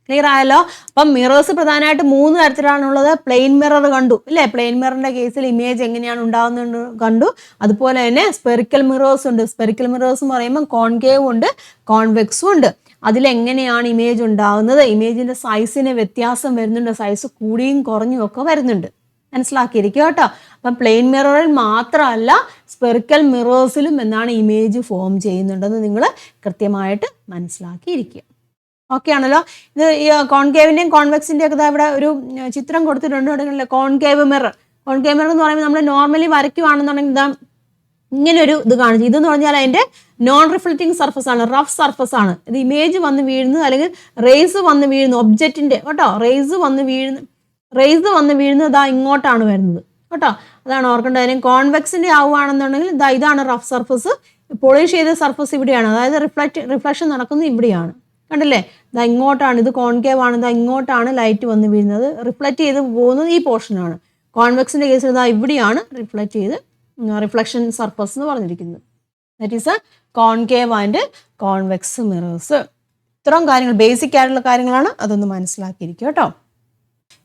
ക്ലിയർ ആയല്ലോ. അപ്പം മിറേഴ്സ് പ്രധാനമായിട്ട് 3 തരത്തിലാണുള്ളത്. പ്ലെയിൻ മിറർ കണ്ടു അല്ലേ, പ്ലെയിൻ മിററിന്റെ കേസിൽ ഇമേജ് എങ്ങനെയാണ് ഉണ്ടാകുന്നത് കണ്ടു. അതുപോലെ തന്നെ സ്പെറിക്കൽ മിറേഴ്സ് ഉണ്ട്. സ്പെറിക്കൽ മിറേഴ്സ് എന്ന് പറയുമ്പോൾ കോൺകേവും ഉണ്ട്, കോൺവെക്സും ഉണ്ട്. അതിലെങ്ങനെയാണ് ഇമേജ് ഉണ്ടാകുന്നത്, ഇമേജിന്റെ സൈസിന് വ്യത്യാസം വരുന്നുണ്ട്, സൈസ് കൂടിയും കുറഞ്ഞും ഒക്കെ വരുന്നുണ്ട്, മനസ്സിലാക്കിയിരിക്കുക കേട്ടോ. അപ്പം പ്ലെയിൻ മിററിൽ മാത്രമല്ല സ്പെറിക്കൽ മിറേഴ്സിലും എന്താണ് ഇമേജ് ഫോം ചെയ്യുന്നുണ്ടെന്ന് നിങ്ങൾ കൃത്യമായിട്ട് മനസ്സിലാക്കിയിരിക്കുക. ഓക്കെ ആണല്ലോ. ഇത് ഈ കോൺകേവിൻ്റെയും കോൺവെക്സിൻ്റെയും ഒക്കെ ഇവിടെ ഒരു ചിത്രം കൊടുത്തിട്ടുണ്ട്. കോൺകേവ് മിറർ എന്ന് പറയുമ്പോൾ നമ്മൾ നോർമലി വരയ്ക്കുവാണെന്നുണ്ടെങ്കിൽ ഇതാ ഇങ്ങനെ ഒരു ഇത് കാണിച്ചു. ഇതെന്ന് പറഞ്ഞാൽ അതിൻ്റെ നോൺ റിഫ്ലക്റ്റിംഗ് സർഫസ് ആണ്, റഫ് സർഫസ് ആണ്. ഇത് ഇമേജ് വന്ന് വീഴുന്നത് അല്ലെങ്കിൽ റേസ് വന്ന് വീഴുന്ന ഒബ്ജക്റ്റിൻ്റെ കേട്ടോ, റേസ് വന്ന് വീഴുന്നത് ഇതാ ഇങ്ങോട്ടാണ് വരുന്നത് കേട്ടോ. അതാണ് ഓർക്കേണ്ടത്. അതിന് കോൺവെക്സിൻ്റെ ആവുകയാണെന്നുണ്ടെങ്കിൽ ഇതാണ് റഫ് സർഫസ്, പോളിഷ് ചെയ്ത സർഫസ് ഇവിടെയാണ്, അതായത് റിഫ്ലക്ഷൻ നടക്കുന്നത് ഇവിടെയാണ്, കണ്ടില്ലേ. ഇതാ ഇങ്ങോട്ടാണ്, ഇത് കോൺകേവ് ആണ്, ഇതാ ഇങ്ങോട്ടാണ് ലൈറ്റ് വന്ന് വീഴുന്നത്, റിഫ്ലക്റ്റ് ചെയ്ത് പോകുന്നത് ഈ പോർഷനാണ്. കോൺവെക്സിൻ്റെ കേസിൽ ഇതാ ഇവിടെയാണ് റിഫ്ലക്ഷൻ സർഫസ് എന്ന് പറഞ്ഞിരിക്കുന്നത്. That is A concave and convex mirrors. ഇത്രയും കാര്യങ്ങൾ, ബേസിക് ആയിട്ടുള്ള കാര്യങ്ങളാണ്, അതൊന്ന് മനസ്സിലാക്കിയിരിക്കും കേട്ടോ.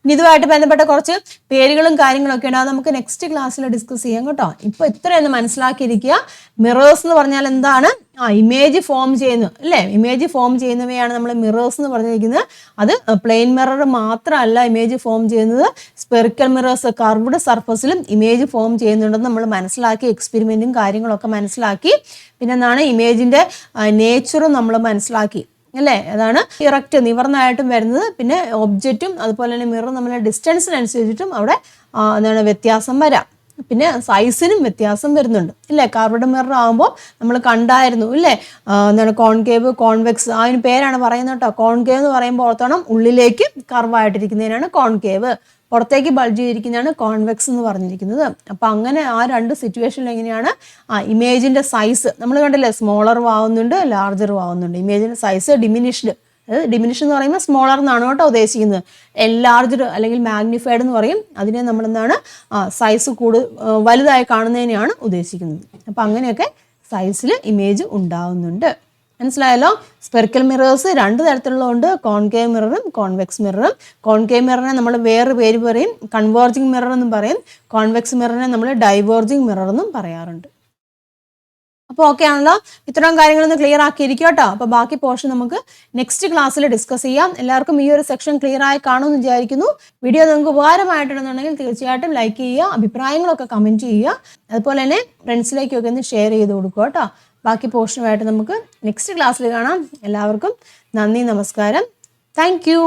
ഇനി ഇതുമായിട്ട് ബന്ധപ്പെട്ട കുറച്ച് പേരുകളും കാര്യങ്ങളൊക്കെ ഉണ്ട്, അത് നമുക്ക് നെക്സ്റ്റ് ക്ലാസ്സിൽ ഡിസ്കസ് ചെയ്യാം കേട്ടോ. ഇപ്പൊ ഇത്രയൊന്ന് മനസ്സിലാക്കിയിരിക്കുക. മിറേഴ്സ് എന്ന് പറഞ്ഞാൽ എന്താണ്, ഇമേജ് ഫോം ചെയ്യുന്നു അല്ലേ, ഇമേജ് ഫോം ചെയ്യുന്നവയാണ് നമ്മൾ മിറേഴ്സ് എന്ന് പറഞ്ഞിരിക്കുന്നത്. അത് പ്ലെയിൻ മിറർ മാത്രമല്ല ഇമേജ് ഫോം ചെയ്യുന്നത്, സ്പെറിക്കൽ മിറേഴ്സ് കർവ്ഡ് സർഫസിലും ഇമേജ് ഫോം ചെയ്യുന്നുണ്ടെന്ന് നമ്മൾ മനസ്സിലാക്കി, എക്സ്പെരിമെന്റും കാര്യങ്ങളൊക്കെ മനസ്സിലാക്കി. പിന്നെ എന്താണ്, ഇമേജിന്റെ നേച്ചറും നമ്മൾ മനസ്സിലാക്കി അല്ലേ. അതാണ് ഇറക്റ്റ് നിവർന്നായിട്ടും വരുന്നത്, പിന്നെ ഒബ്ജക്റ്റും അതുപോലെ തന്നെ മിററും തമ്മിലുള്ള ഡിസ്റ്റൻസിനനുസരിച്ചിട്ടും അവിടെ എന്താണ് വ്യത്യാസം വരാം. പിന്നെ സൈസിനും വ്യത്യാസം വരുന്നുണ്ട് ഇല്ലേ. കർവ്ഡ് മിറർ ആകുമ്പോൾ നമ്മൾ കണ്ടായിരുന്നു ഇല്ലേ, എന്താണ് കോൺകേവ് കോൺവെക്സ്, അതിന് പേരാണ് പറയുന്നത് കേട്ടോ. കോൺകേവ് എന്ന് പറയുമ്പോൾ ഓർത്തോണം, ഉള്ളിലേക്ക് കർവായിട്ടിരിക്കുന്നതിനാണ് കോൺകേവ്, പുറത്തേക്ക് ബൾജ് ചെയ്തിരിക്കുന്നതാണ് കോൺവെക്സ് എന്ന് പറഞ്ഞിരിക്കുന്നത്. അപ്പം അങ്ങനെ ആ 2 സിറ്റുവേഷനിൽ എങ്ങനെയാണ് ഇമേജിൻ്റെ സൈസ് നമ്മൾ കണ്ടില്ലേ, സ്മോളറും ആവുന്നുണ്ട് ലാർജറും ആവുന്നുണ്ട്. ഇമേജിൻ്റെ സൈസ് ഡിമിനിഷ്ഡ്, അതായത് ഡിമിനിഷ് എന്ന് പറയുമ്പോൾ സ്മോളർ എന്നാണ് കേട്ടോ ഉദ്ദേശിക്കുന്നത്. എൻലാർജ്ഡ് അല്ലെങ്കിൽ മാഗ്നിഫൈഡ് എന്ന് പറയും, അതിനെ നമ്മളെന്താണ് സൈസ് വലുതായി കാണുന്നതിനെയാണ് ഉദ്ദേശിക്കുന്നത്. അപ്പം അങ്ങനെയൊക്കെ സൈസിൽ ഇമേജ് ഉണ്ടാവുന്നുണ്ട്, മനസ്സിലായല്ലോ. സ്പെറിക്കൽ മിറേഴ്സ് 2 തരത്തിലുള്ളതുണ്ട്, കോൺകേവ് മിററും കോൺവെക്സ് മിററും. കോൺകേവ് മിററിനെ നമ്മൾ വേറെ പേര് പറയും, കൺവേർജിങ് മിറർ എന്നും പറയും. കോൺവെക്സ് മിററിനെ നമ്മൾ ഡൈവേർജിങ് മിറർ എന്നും പറയാറുണ്ട്. അപ്പോൾ ഓക്കെ ആണല്ലോ. ഇത്തരം കാര്യങ്ങളൊന്ന് ക്ലിയർ ആക്കിയിരിക്കും കേട്ടോ. അപ്പോൾ ബാക്കി പോർഷൻ നമുക്ക് നെക്സ്റ്റ് ക്ലാസ്സിൽ ഡിസ്കസ് ചെയ്യാം. എല്ലാവർക്കും ഈ ഒരു സെക്ഷൻ ക്ലിയർ ആയി കാണുമെന്ന് വിചാരിക്കുന്നു. വീഡിയോ നിങ്ങൾക്ക് ഉപകാരമായിട്ടുണ്ടെന്നുണ്ടെങ്കിൽ തീർച്ചയായിട്ടും ലൈക്ക് ചെയ്യുക, അഭിപ്രായങ്ങളൊക്കെ കമൻറ്റ് ചെയ്യുക, അതുപോലെ തന്നെ ഫ്രണ്ട്സിലേക്കൊക്കെ ഒന്ന് ഷെയർ ചെയ്ത് കൊടുക്കുക കേട്ടോ. ബാക്കി പോർഷനുമായിട്ട് നമുക്ക് നെക്സ്റ്റ് ക്ലാസ്സിൽ കാണാം. എല്ലാവർക്കും നന്ദി, നമസ്കാരം, താങ്ക് യു.